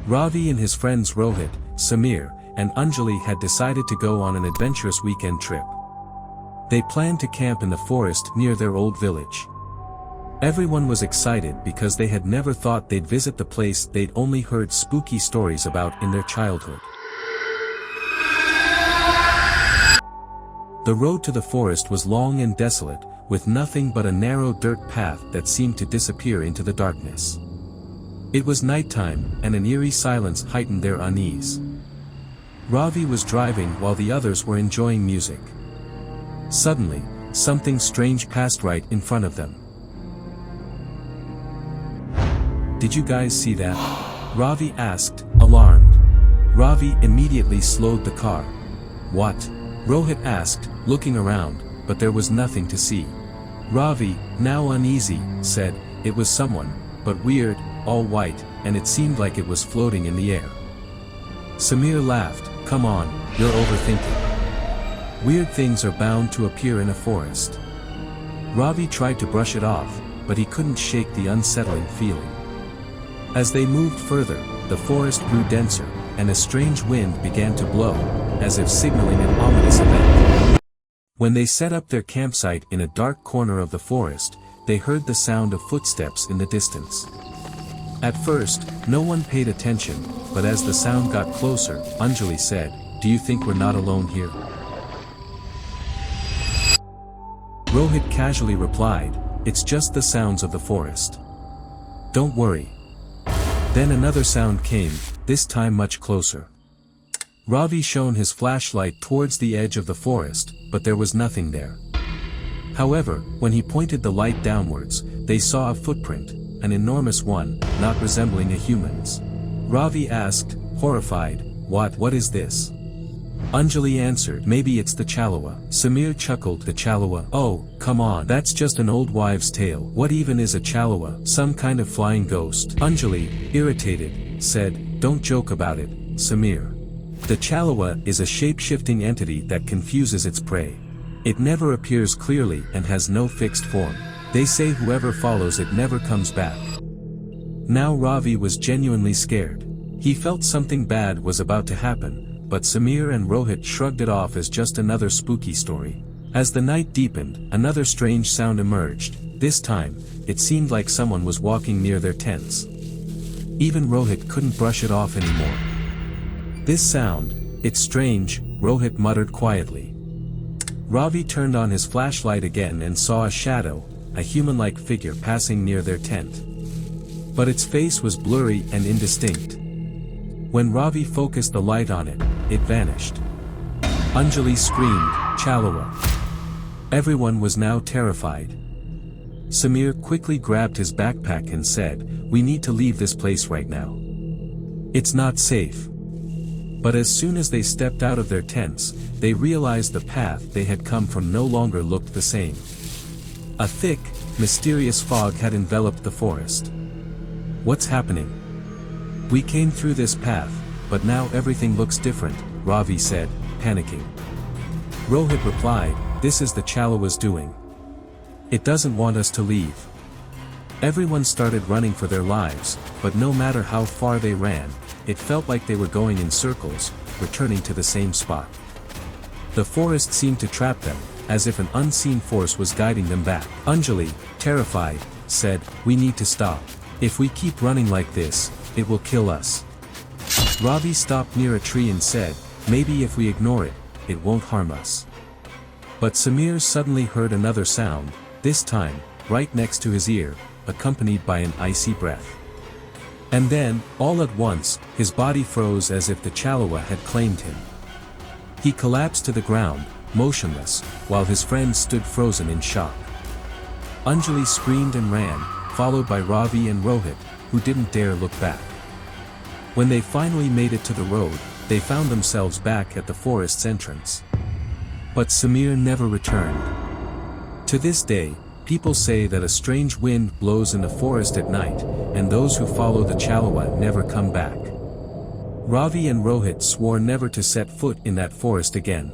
Ravi and his friends Rohit, Samir, and Anjali had decided to go on an adventurous weekend trip. They planned to camp in the forest near their old village. Everyone was excited because they had never thought they'd visit the place they'd only heard spooky stories about in their childhood. The road to the forest was long and desolate, with nothing but a narrow dirt path that seemed to disappear into the darkness. It was nighttime, and an eerie silence heightened their unease. Ravi was driving while the others were enjoying music. Suddenly, something strange passed right in front of them. "Did you guys see that?" Ravi asked, alarmed. Ravi immediately slowed the car. "What?" Rohit asked, looking around, but there was nothing to see. Ravi, now uneasy, said, "It was someone, but weird, all white, and it seemed like it was floating in the air." Samir laughed, "Come on, you're overthinking. Weird things are bound to appear in a forest." Ravi tried to brush it off, but he couldn't shake the unsettling feeling. As they moved further, the forest grew denser, and a strange wind began to blow, as if signaling an ominous event. When they set up their campsite in a dark corner of the forest, they heard the sound of footsteps in the distance. At first, no one paid attention, but as the sound got closer, Anjali said, "Do you think we're not alone here?" Rohit casually replied, "It's just the sounds of the forest. Don't worry." Then another sound came, this time much closer. Ravi shone his flashlight towards the edge of the forest, but there was nothing there. However, when he pointed the light downwards, they saw a footprint, an enormous one, not resembling a human's. Ravi asked, horrified, What is this?" Anjali answered, "Maybe it's the Chalawa." Samir chuckled, "The Chalawa? Oh, come on, that's just an old wives' tale. What even is a Chalawa? Some kind of flying ghost?" Anjali, irritated, said, "Don't joke about it, Samir. The Chalawa is a shape-shifting entity that confuses its prey. It never appears clearly and has no fixed form. They say whoever follows it never comes back." Now Ravi was genuinely scared. He felt something bad was about to happen, but Samir and Rohit shrugged it off as just another spooky story. As the night deepened, another strange sound emerged. This time, it seemed like someone was walking near their tents. Even Rohit couldn't brush it off anymore. "This sound, it's strange," Rohit muttered quietly. Ravi turned on his flashlight again and saw a shadow, a human-like figure passing near their tent. But its face was blurry and indistinct. When Ravi focused the light on it, it vanished. Anjali screamed, "Chalawa!" Everyone was now terrified. Samir quickly grabbed his backpack and said, "We need to leave this place right now. It's not safe." But as soon as they stepped out of their tents, they realized the path they had come from no longer looked the same. A thick, mysterious fog had enveloped the forest. "What's happening? We came through this path, but now everything looks different," Ravi said, panicking. Rohit replied, "This is the Chalawa's doing. It doesn't want us to leave." Everyone started running for their lives, but no matter how far they ran, it felt like they were going in circles, returning to the same spot. The forest seemed to trap them, as if an unseen force was guiding them back. Anjali, terrified, said, "We need to stop. If we keep running like this, it will kill us." Ravi stopped near a tree and said, "Maybe if we ignore it, it won't harm us." But Samir suddenly heard another sound, this time, right next to his ear, accompanied by an icy breath. And then, all at once, his body froze as if the Chalawa had claimed him. He collapsed to the ground, motionless, while his friends stood frozen in shock. Anjali screamed and ran, followed by Ravi and Rohit, who didn't dare look back. When they finally made it to the road, they found themselves back at the forest's entrance. But Samir never returned. To this day, people say that a strange wind blows in the forest at night, and those who follow the Chalawa never come back. Ravi and Rohit swore never to set foot in that forest again.